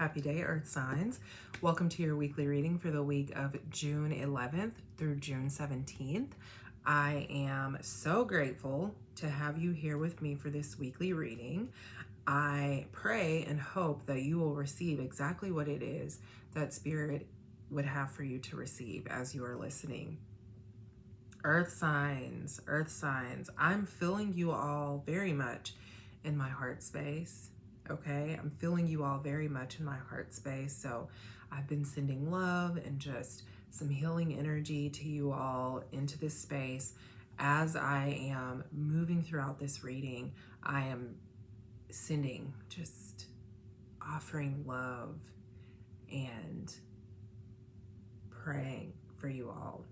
Happy day, Earth signs. Welcome to your weekly reading for the week of June 11th through June 17th. I am so grateful to have you here with me for this weekly reading. I pray and hope that you will receive exactly what it is that Spirit would have for you to receive as you are listening. Earth signs, I'm feeling you all very much in my heart space. Okay, I'm feeling you all very much in my heart space. So I've been sending love and just some healing energy to you all into this space. As I am moving throughout this reading, I am sending, just offering love and praying for you all.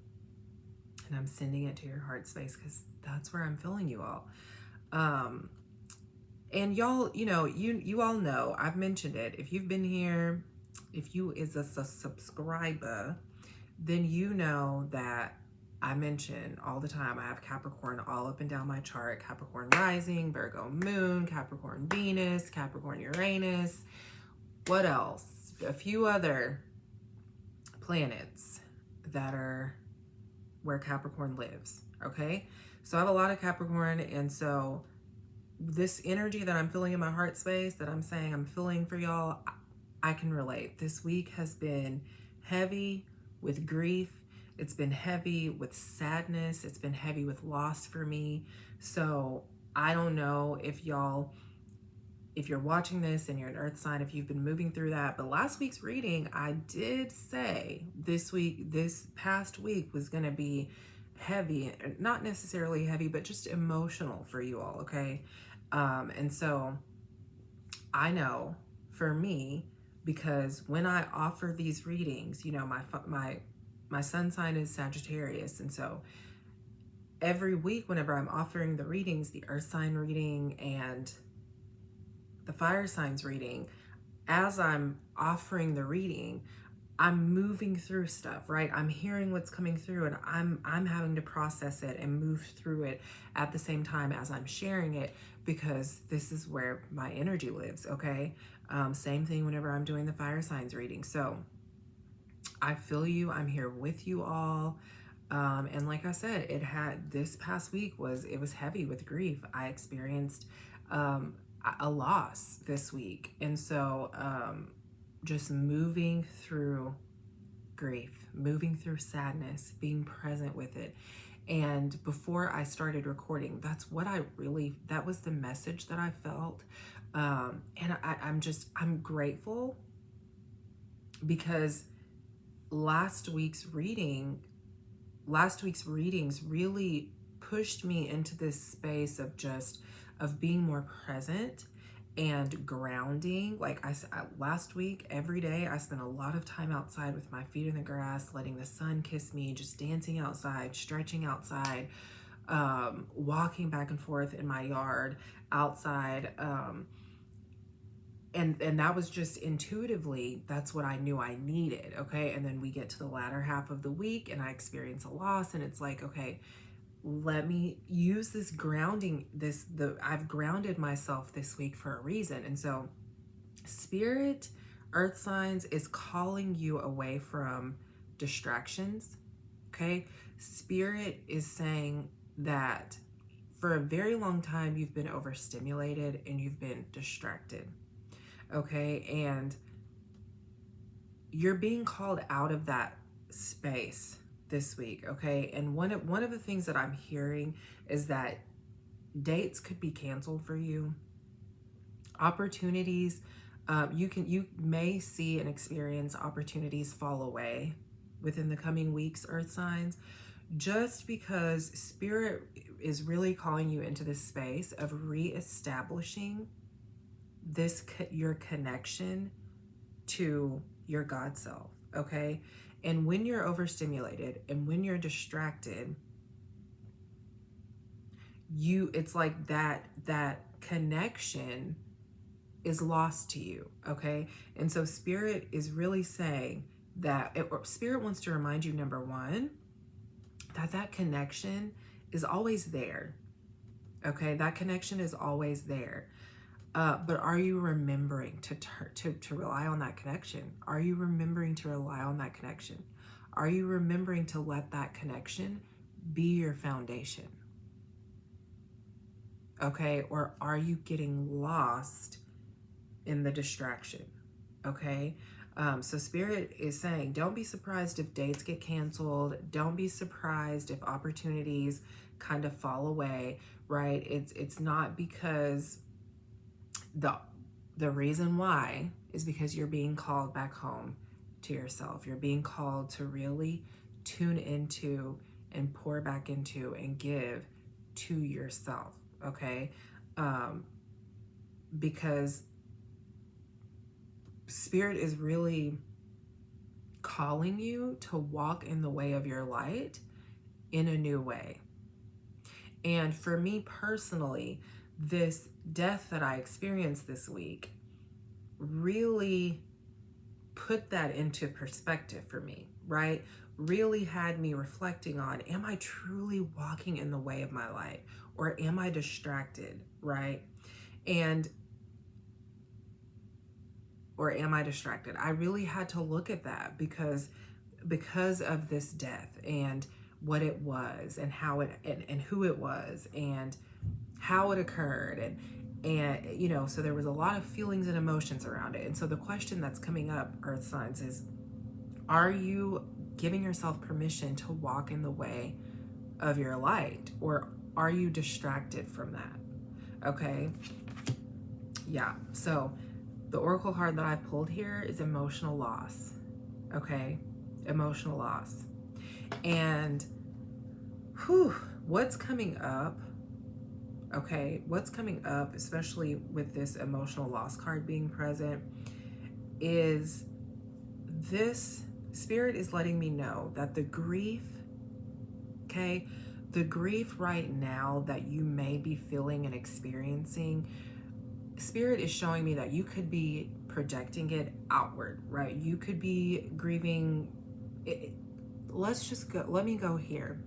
And I'm sending it to your heart space because that's where I'm feeling you all. And y'all, you all know, I've mentioned it. If you've been here, if you is a subscriber, then you know that I mention all the time I have Capricorn all up and down my chart. Capricorn rising, Virgo moon, Capricorn Venus, Capricorn Uranus. What else? A few other planets that are where Capricorn lives, okay? So I have a lot of Capricorn, and so this energy that I'm feeling in my heart space that I'm saying I'm feeling for y'all, I can relate. This week has been heavy with grief. It's been heavy with sadness. It's been heavy with loss for me. So I don't know if y'all, if you're watching this and you're an earth sign, if you've been moving through that. But last week's reading, I did say this past week was going to be heavy, not necessarily heavy, but just emotional for you all, okay? And so I know for me, because when I offer these readings, my sun sign is Sagittarius, and so every week whenever I'm offering the readings, the earth sign reading and the fire signs reading, as I'm offering the reading, I'm moving through stuff, right? I'm hearing what's coming through, and I'm having to process it and move through it at the same time as I'm sharing it, because this is where my energy lives, okay? Same thing whenever I'm doing the fire signs reading. So I feel you. I'm here with you all. And like I said, this past week was heavy with grief. I experienced a loss this week. And so just moving through grief, moving through sadness, being present with it. And before I started recording, that was the message that I felt. And I'm grateful, because last week's readings really pushed me into this space of being more present and grounding. Like last week, every day I spent a lot of time outside with my feet in the grass, letting the sun kiss me, just dancing outside, stretching outside, walking back and forth in my yard outside. And that was just intuitively, that's what I knew I needed, okay? And then we get to the latter half of the week and I experience a loss, and it's like, okay, let me use this grounding, I've grounded myself this week for a reason. And so Spirit, earth signs, is calling you away from distractions, okay? Spirit is saying that for a very long time you've been overstimulated and you've been distracted, okay? And you're being called out of that space this week, okay? And one of the things that I'm hearing is that dates could be canceled for you. Opportunities, you may see and experience opportunities fall away within the coming weeks, earth signs, just because Spirit is really calling you into this space of reestablishing your connection to your God self, okay? And when you're overstimulated and when you're distracted, it's like that connection is lost to you, okay? And so Spirit is really saying that Spirit wants to remind you, number one, that connection is always there, okay? That connection is always there. But are you remembering to rely on that connection? Are you remembering to rely on that connection? Are you remembering to let that connection be your foundation? Okay, or are you getting lost in the distraction? Okay, so Spirit is saying, don't be surprised if dates get canceled. Don't be surprised if opportunities kind of fall away, right? It's not because the reason why is because you're being called back home to yourself. You're being called to really tune into and pour back into and give to yourself, okay? Because Spirit is really calling you to walk in the way of your light in a new way. And for me personally, this death that I experienced this week really put that into perspective for me, right? Really had me reflecting on, am I truly walking in the way of my light, or am I distracted, right? Or am I distracted? I really had to look at that because of this death and what it was and how it and who it was and how it occurred, and so there was a lot of feelings and emotions around it. And so the question that's coming up, Earth signs, is, are you giving yourself permission to walk in the way of your light, or are you distracted from that? Okay, yeah. So the oracle card that I pulled here is emotional loss. Okay, emotional loss. And what's coming up, okay, what's coming up, especially with this emotional loss card being present, is this Spirit is letting me know that the grief, okay, the grief right now that you may be feeling and experiencing, Spirit is showing me that you could be projecting it outward, right? You could be grieving. Let me go here.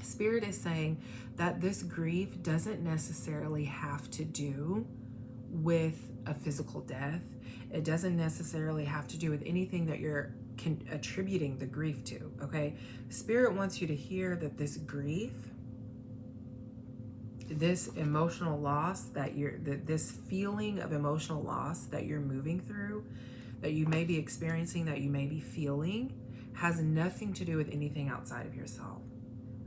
Spirit is saying that this grief doesn't necessarily have to do with a physical death. It doesn't necessarily have to do with anything that you're attributing the grief to, okay? Spirit wants you to hear that this grief, this emotional loss this feeling of emotional loss that you're moving through, that you may be experiencing, that you may be feeling, has nothing to do with anything outside of yourself.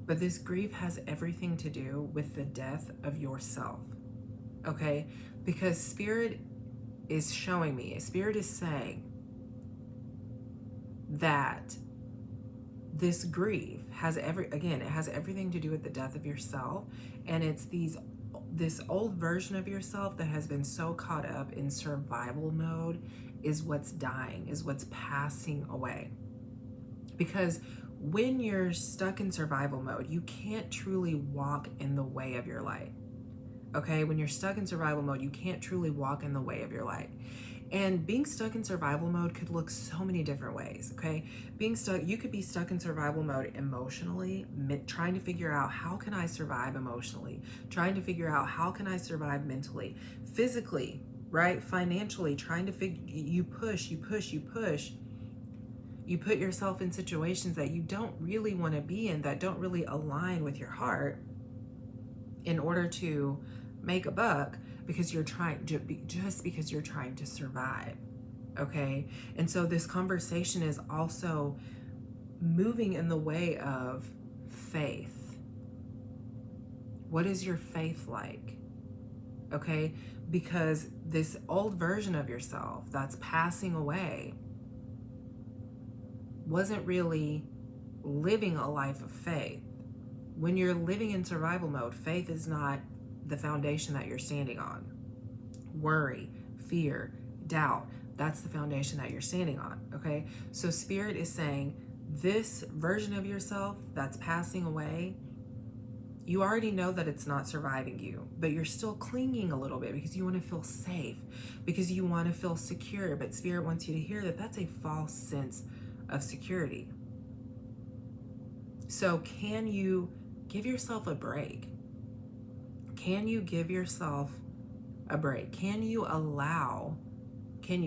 But this grief has everything to do with the death of yourself, okay? Because Spirit is showing me, Spirit is saying that this grief has it has everything to do with the death of yourself. And it's this old version of yourself that has been so caught up in survival mode is what's dying, is what's passing away. Because when you're stuck in survival mode, you can't truly walk in the way of your light. Okay, when you're stuck in survival mode, you can't truly walk in the way of your light. And being stuck in survival mode could look so many different ways, okay? You could be stuck in survival mode emotionally, trying to figure out, how can I survive emotionally? Trying to figure out, how can I survive mentally? Physically, right? Financially, trying to you push. You put yourself in situations that you don't really want to be in, that don't really align with your heart, in order to make a buck, because you're trying just because you're trying to survive, okay? And so this conversation is also moving in the way of faith. What is your faith like? Okay? Because this old version of yourself that's passing away wasn't really living a life of faith. When you're living in survival mode, faith is not the foundation that you're standing on. Worry, fear, doubt, that's the foundation that you're standing on, okay? So Spirit is saying, this version of yourself that's passing away, you already know that it's not surviving you, but you're still clinging a little bit because you want to feel safe, because you want to feel secure. But Spirit wants you to hear that that's a false sense of security. So can you give yourself a break? Can you give yourself a break? Can you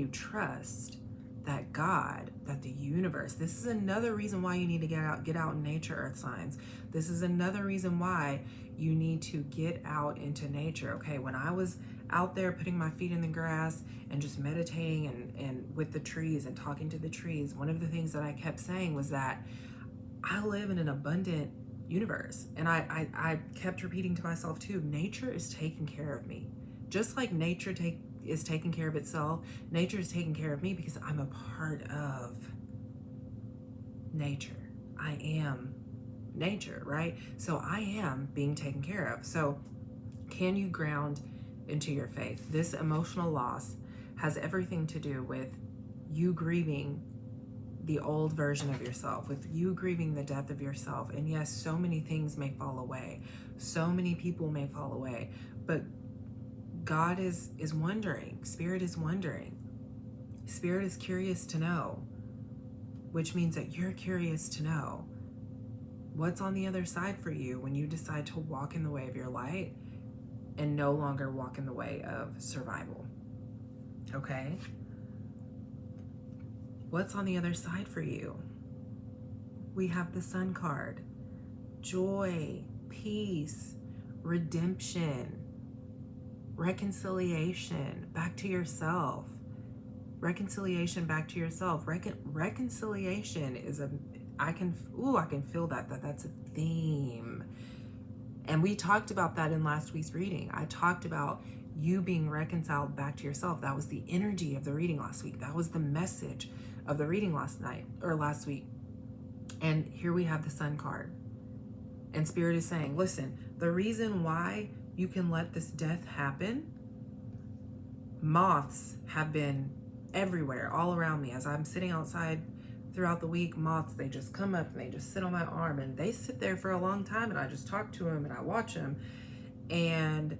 trust that God, that the universe, this is another reason why you need to get out in nature, earth signs. This is another reason why you need to get out into nature. Okay, when I was out there putting my feet in the grass and just meditating and with the trees and talking to the trees, one of the things that I kept saying was that I live in an abundant universe. And I kept repeating to myself too, nature is taking care of me. Just like nature is taking care of itself, nature is taking care of me because I'm a part of nature. I am nature, right? So I am being taken care of. So can you ground into your faith? This emotional loss has everything to do with you grieving the old version of yourself, with you grieving the death of yourself. And yes, so many things may fall away. So many people may fall away. But God is wondering. Spirit is wondering. Spirit is curious to know, which means that you're curious to know what's on the other side for you when you decide to walk in the way of your light and no longer walk in the way of survival. Okay? What's on the other side for you? We have the Sun card. Joy, peace, redemption, reconciliation back to yourself. Reconciliation back to yourself. Reconciliation is I can feel that's a theme. And we talked about that in last week's reading. I talked about you being reconciled back to yourself. That was the energy of the reading last week. That was the message of the reading last week. And here we have the Sun card. And Spirit is saying, listen, the reason why you can let this death happen, moths have been everywhere, all around me. As I'm sitting outside throughout the week, moths, they just come up and they just sit on my arm and they sit there for a long time, and I just talk to them and I watch them. And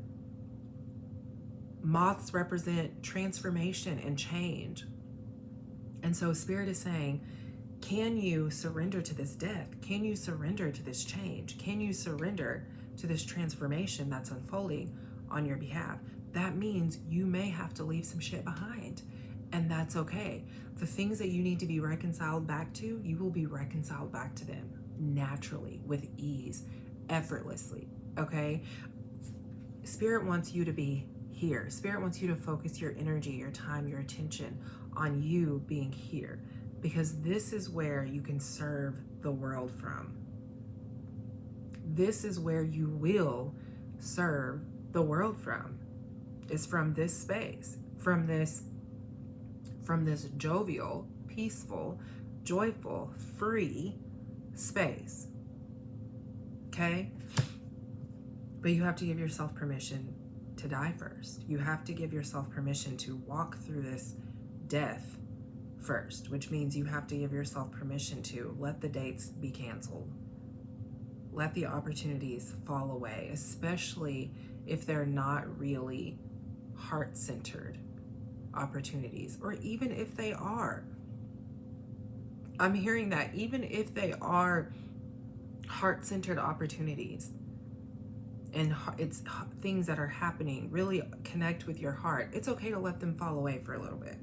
moths represent transformation and change. And so Spirit is saying, can you surrender to this death? Can you surrender to this change? Can you surrender to this transformation that's unfolding on your behalf? That means you may have to leave some shit behind, and that's okay. The things that you need to be reconciled back to, you will be reconciled back to them naturally, with ease, effortlessly, okay? Spirit wants you to be here. Spirit wants you to focus your energy, your time, your attention on you being here, because this is where you can serve the world from. This is where you will serve the world from, is from this space, from this jovial, peaceful, joyful, free space. Okay? But you have to give yourself permission to die first. You have to give yourself permission to walk through this death first, which means you have to give yourself permission to let the dates be canceled. Let the opportunities fall away, especially if they're not really heart-centered opportunities, or even if they are. I'm hearing that even if they are heart-centered opportunities and it's things that are happening, really connect with your heart, it's okay to let them fall away for a little bit.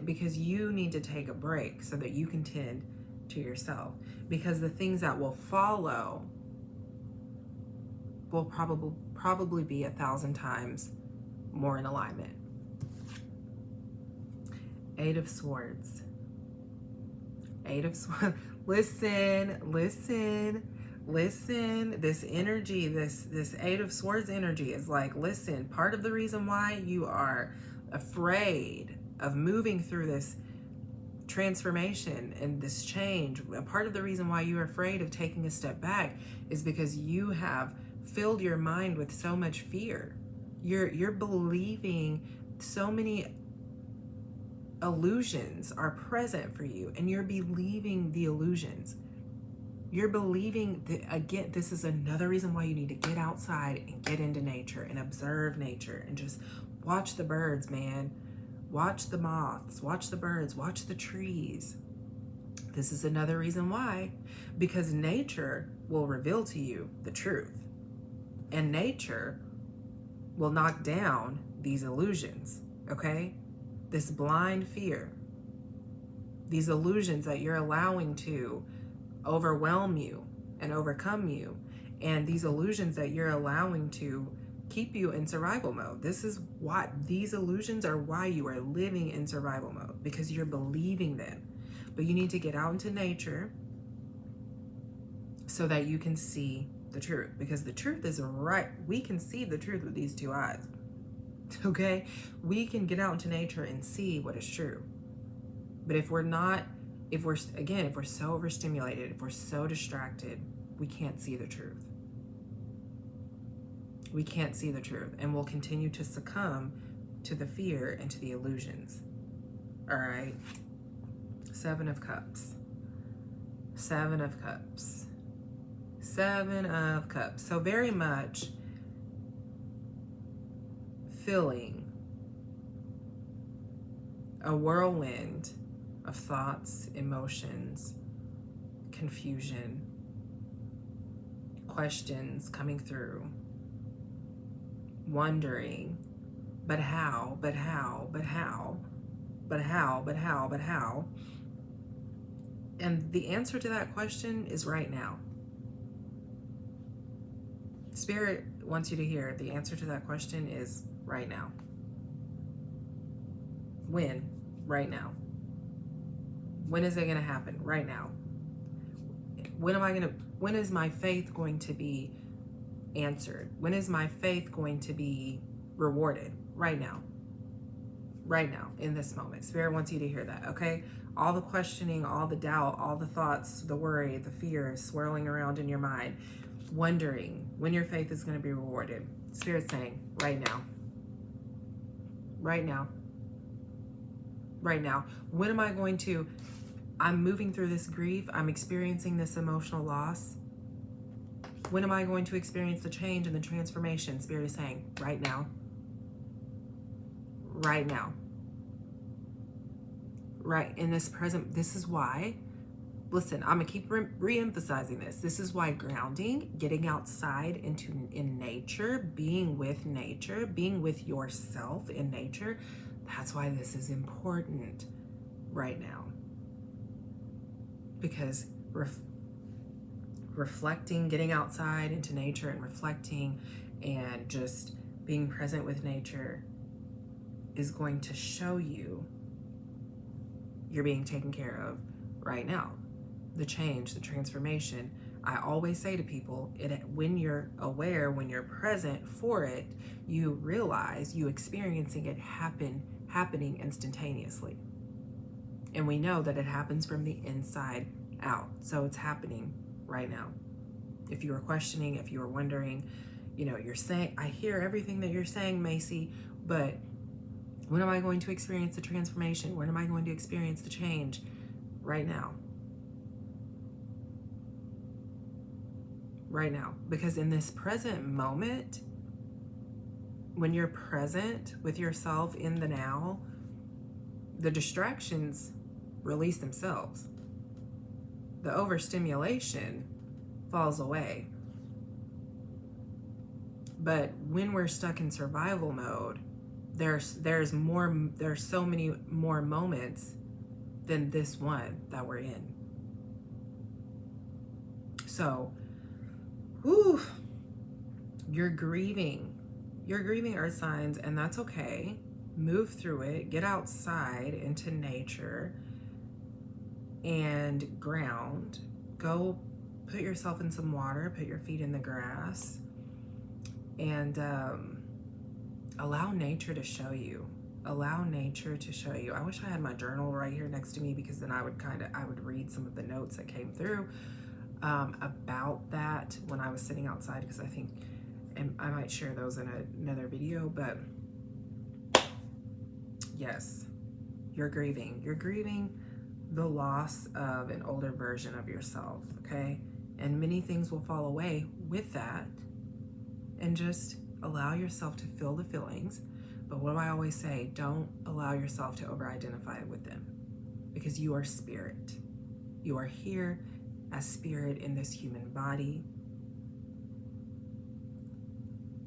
Because you need to take a break so that you can tend to yourself, because the things that will follow will probably be 1,000 times more in alignment. Eight of Swords. Eight of Swords. Listen. This energy, this Eight of Swords energy is like, listen, part of the reason why you are afraid of moving through this transformation and this change, a part of the reason why you're afraid of taking a step back is because you have filled your mind with so much fear. You're believing so many illusions are present for you, and you're believing the illusions. You're believing that, again, this is another reason why you need to get outside and get into nature and observe nature and just watch the birds, man. Watch the moths, watch the birds, watch the trees. This is another reason why, because nature will reveal to you the truth. And nature will knock down these illusions, okay? This blind fear, these illusions that you're allowing to overwhelm you and overcome you, and these illusions that you're allowing to keep you in survival mode. This is why these illusions are why you are living in survival mode, because you're believing them. But you need to get out into nature so that you can see the truth, because the truth is right. We can see the truth with these two eyes. Okay? We can get out into nature and see what is true. But if we're not, if we're so overstimulated, if we're so distracted, we can't see the truth. We can't see the truth, and we'll continue to succumb to the fear and to the illusions. All right? 7 of Cups. 7 of Cups. 7 of Cups. So very much feeling a whirlwind of thoughts, emotions, confusion, questions coming through, wondering, but how, but how, but how, but how, but how, but how? And the answer to that question is right now. Spirit wants you to hear the answer to that question is right now. When? Right now. When is it going to happen? Right now. When is my faith going to be answered? When is my faith going to be rewarded? Right now. Right now, in this moment. Spirit wants you to hear that, okay? All the questioning, all the doubt, all the thoughts, the worry, the fear swirling around in your mind, wondering when your faith is going to be rewarded. Spirit's saying, right now. Right now. Right now. When am I going to... I'm moving through this grief. I'm experiencing this emotional loss. When am I going to experience the change and the transformation? Spirit is saying, right now. Right now. Right in this present. This is why, listen, I'm going to keep re-emphasizing this. This is why grounding, getting outside in nature, being with nature, being with yourself in nature, that's why this is important right now. Because reflecting, getting outside into nature and reflecting and just being present with nature is going to show you you're being taken care of right now. The change, the transformation. I always say to people, when you're aware, when you're present for it, you realize you experiencing it happening instantaneously. And we know that it happens from the inside out. So it's happening right now. If you were questioning, if you were wondering, you're saying, I hear everything that you're saying, Macy, but when am I going to experience the transformation? When am I going to experience the change? Right now. Right now. Because in this present moment, when you're present with yourself in the now, the distractions release themselves. The overstimulation falls away. But when we're stuck in survival mode, there's so many more moments than this one that we're in. So, you're grieving earth signs, and that's okay. Move through it, get outside into nature and ground. Go put yourself in some water, put your feet in the grass, and allow nature to show you. Allow nature to show you. I wish I had my journal right here next to me, because then I would read some of the notes that came through about that when I was sitting outside, because I think, and I might share those in another video, but yes, you're grieving. You're grieving the loss of an older version of yourself, okay? And many things will fall away with that, and just allow yourself to feel the feelings. But what do I always say? Don't allow yourself to over-identify with them, because you are spirit. You are here as spirit in this human body,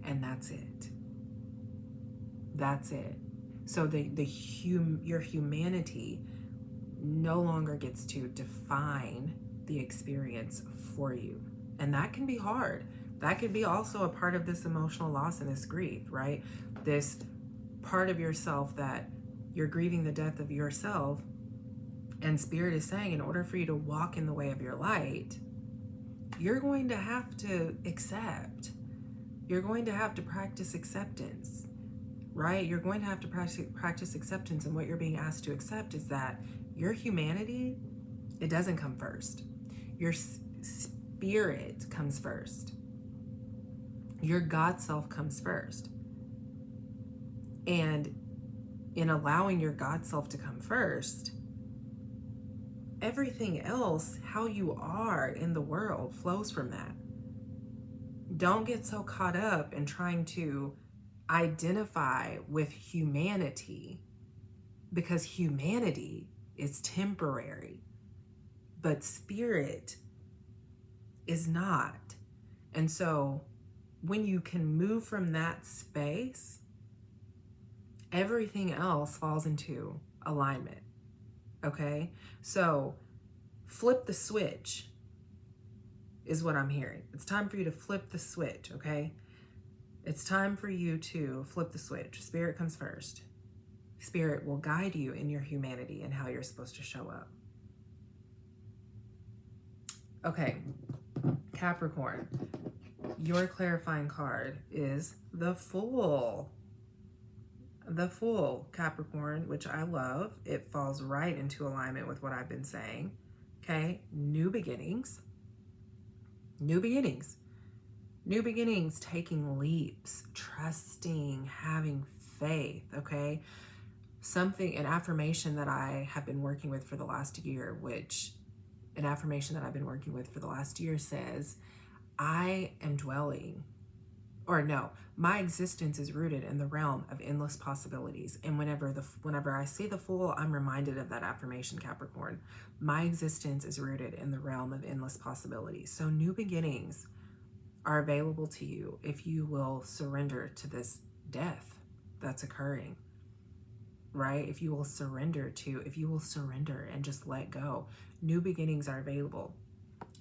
and that's it. That's it. So your humanity no longer gets to define the experience for you. And that can be hard. That could be also a part of this emotional loss and this grief, right? This part of yourself that you're grieving the death of yourself. And Spirit is saying, in order for you to walk in the way of your light, you're going to have to accept. You're going to have to practice acceptance, right? You're going to have to practice acceptance. And what you're being asked to accept is that your humanity, it doesn't come first. Your spirit comes first. Your God self comes first. And in allowing your God self to come first, everything else, how you are in the world, flows from that. Don't get so caught up in trying to identify with humanity, because humanity is temporary, but spirit is not. And so when you can move from that space, everything else falls into alignment. Okay? So flip the switch is what I'm hearing. It's time for you to flip the switch, okay? It's time for you to flip the switch. Spirit comes first. Spirit will guide you in your humanity and how you're supposed to show up. Okay, Capricorn, your clarifying card is the Fool. The Fool, Capricorn, which I love. It falls right into alignment with what I've been saying. Okay, new beginnings. New beginnings. New beginnings, taking leaps, trusting, having faith, okay? An affirmation that I have been working with for the last year, says, I am dwelling, or no, my existence is rooted in the realm of endless possibilities. And whenever I see the Fool, I'm reminded of that affirmation, Capricorn. My existence is rooted in the realm of endless possibilities. So new beginnings are available to you if you will surrender to this death that's occurring, right? If you will surrender and just let go, new beginnings are available.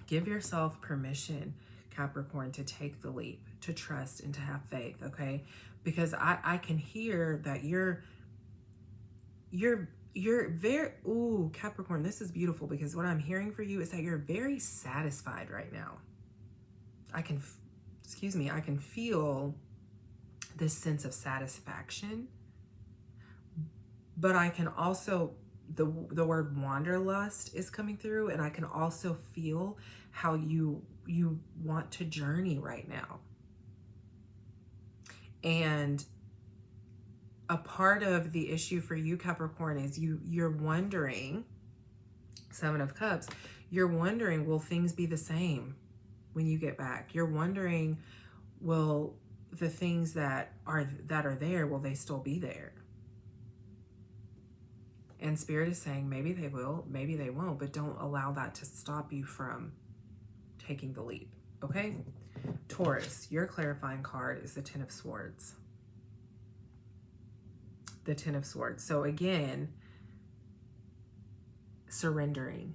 Give yourself permission, Capricorn, to take the leap, to trust and to have faith, okay? Because I can hear that you're very, ooh, Capricorn, this is beautiful, because what I'm hearing for you is that you're very satisfied right now. I can feel this sense of satisfaction, but I can also, the word wanderlust is coming through, and I can also feel how you want to journey right now. And a part of the issue for you, Capricorn, is you're wondering, 7 of Cups, you're wondering, will things be the same when you get back? You're wondering, will the things that are there, will they still be there? And Spirit is saying, maybe they will, maybe they won't, but don't allow that to stop you from taking the leap, okay? Taurus, your clarifying card is the 10 of Swords. The 10 of Swords. So again, surrendering,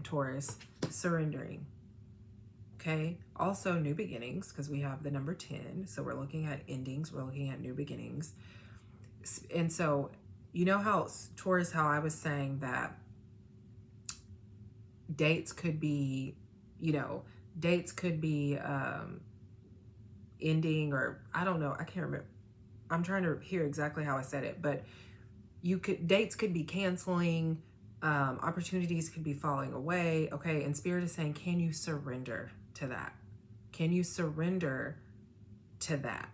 Taurus, surrendering. Okay, also new beginnings, because we have the number 10. So we're looking at endings, we're looking at new beginnings. And so, you know how, Taurus, how I was saying that dates could be, ending, or I don't know, I can't remember. I'm trying to hear exactly how I said it, but dates could be canceling, opportunities could be falling away, okay? And Spirit is saying, can you surrender to that? Can you surrender to that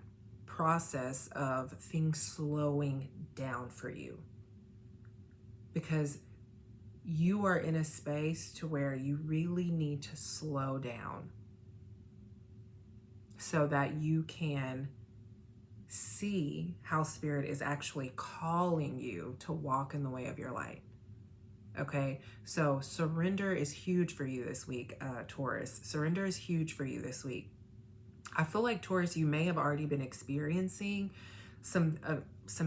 process of things slowing down for you? Because you are in a space to where you really need to slow down so that you can see how Spirit is actually calling you to walk in the way of your light. Okay, so surrender is huge for you this week, Taurus. Surrender is huge for you this week. I feel like, Taurus, you may have already been experiencing some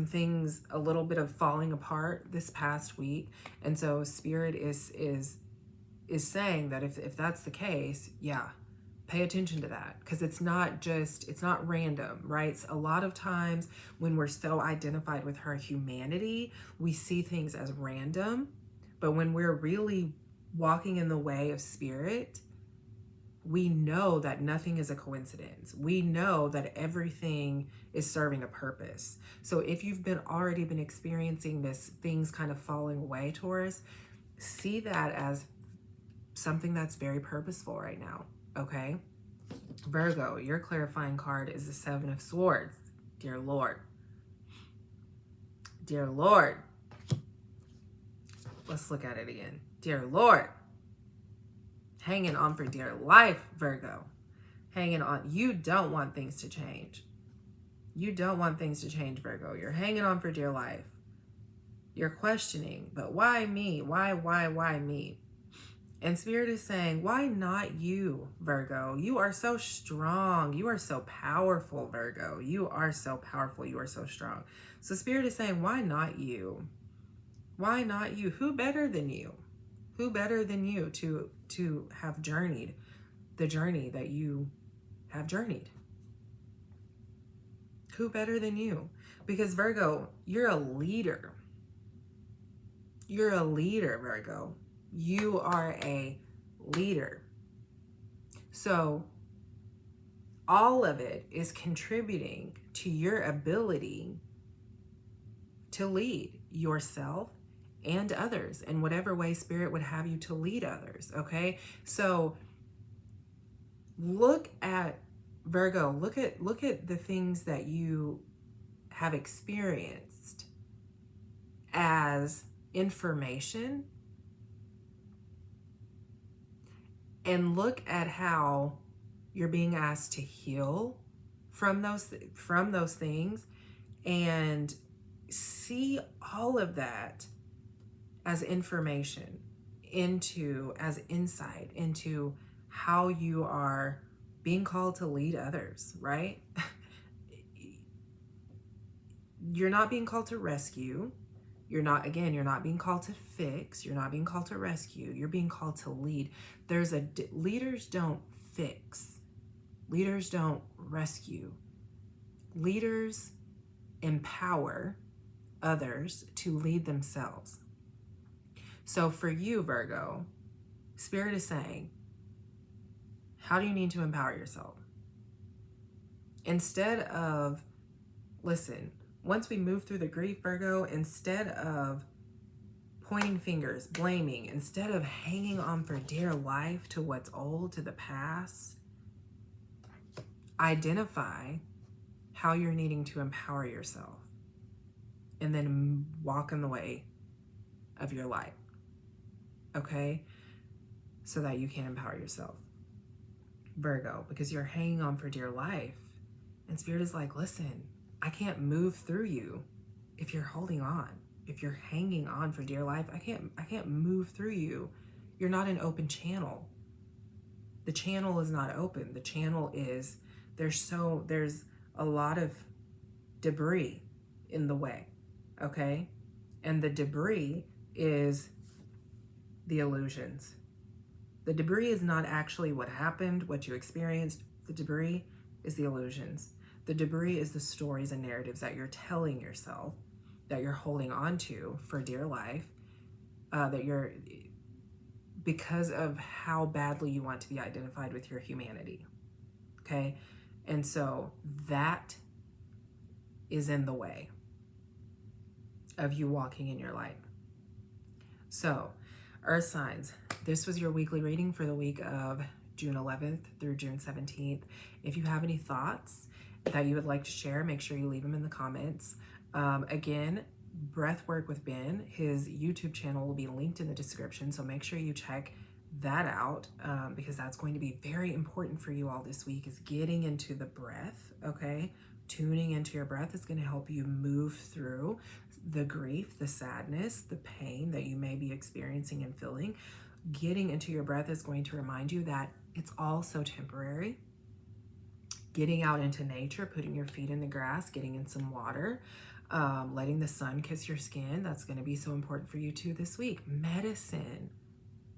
things, a little bit of falling apart this past week. And so Spirit is saying that if that's the case, yeah, pay attention to that, because it's not random, right? A lot of times when we're so identified with her humanity, we see things as random. But when we're really walking in the way of Spirit, we know that nothing is a coincidence. We know that everything is serving a purpose. So if you've already been experiencing this, things kind of falling away, Taurus, see that as something that's very purposeful right now, okay? Virgo, your clarifying card is the Seven of Swords. Dear Lord. Dear Lord. Let's look at it again. Dear Lord. Hanging on for dear life, Virgo. Hanging on. You don't want things to change. You don't want things to change, Virgo. You're hanging on for dear life. You're questioning, but why me? Why me? And Spirit is saying, why not you, Virgo? You are so strong. You are so powerful, Virgo. You are so powerful. You are so strong. So Spirit is saying, why not you? Why not you? Who better than you? Who better than you to have journeyed the journey that you have journeyed? Who better than you? Because Virgo, you're a leader. You're a leader, Virgo. You are a leader. So all of it is contributing to your ability to lead yourself and others in whatever way Spirit would have you to lead others, okay? So look at, Virgo, look at the things that you have experienced as information, and look at how you're being asked to heal from those things, and see all of that as information, as insight into how you are being called to lead others, right? You're not being called to rescue. You're not being called to fix. You're not being called to rescue. You're being called to lead. Leaders don't fix. Leaders don't rescue. Leaders empower others to lead themselves. So for you, Virgo, Spirit is saying, how do you need to empower yourself? Instead of, listen, once we move through the grief, Virgo, instead of pointing fingers, blaming, instead of hanging on for dear life to what's old, to the past, identify how you're needing to empower yourself, and then walk in the way of your light, okay? So that you can empower yourself, Virgo, because you're hanging on for dear life. And Spirit is like, listen, I can't move through you if you're holding on. If you're hanging on for dear life, I can't move through you. You're not an open channel. The channel is not open. The channel is, there's a lot of debris in the way, okay? And the debris is the illusions. The debris is not actually what happened, what you experienced. The debris is the illusions. The debris is the stories and narratives that you're telling yourself, that you're holding on to for dear life, because of how badly you want to be identified with your humanity, okay? And so that is in the way of you walking in your light. So, Earth signs, this was your weekly reading for the week of June 11th through June 17th. If you have any thoughts that you would like to share, make sure you leave them in the comments. Again, Breathwork with Ben, his YouTube channel will be linked in the description, so make sure you check that out, because that's going to be very important for you all this week, is getting into the breath, okay? Tuning into your breath is going to help you move through the grief, the sadness, the pain that you may be experiencing and feeling. Getting into your breath is going to remind you that it's all so temporary. getting out into nature, putting your feet in the grass, getting in some water, letting the sun kiss your skin. That's going to be so important for you too this week. Medicine,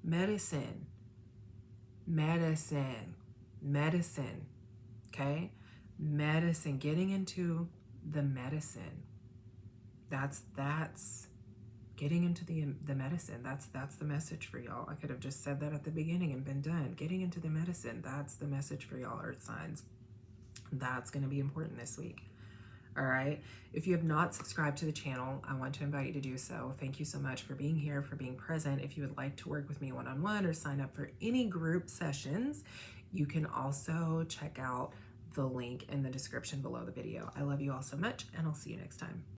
medicine, medicine, medicine. Okay? Medicine, getting into the medicine. That's getting into the medicine. That's the message for y'all. I could have just said that at the beginning and been done. Getting into the medicine. That's the message for y'all, earth signs. That's going to be important this week. All right. If you have not subscribed to the channel, I want to invite you to do so. Thank you so much for being here, for being present. If you would like to work with me one-on-one or sign up for any group sessions, you can also check out the link in the description below the video. I love you all so much, and I'll see you next time.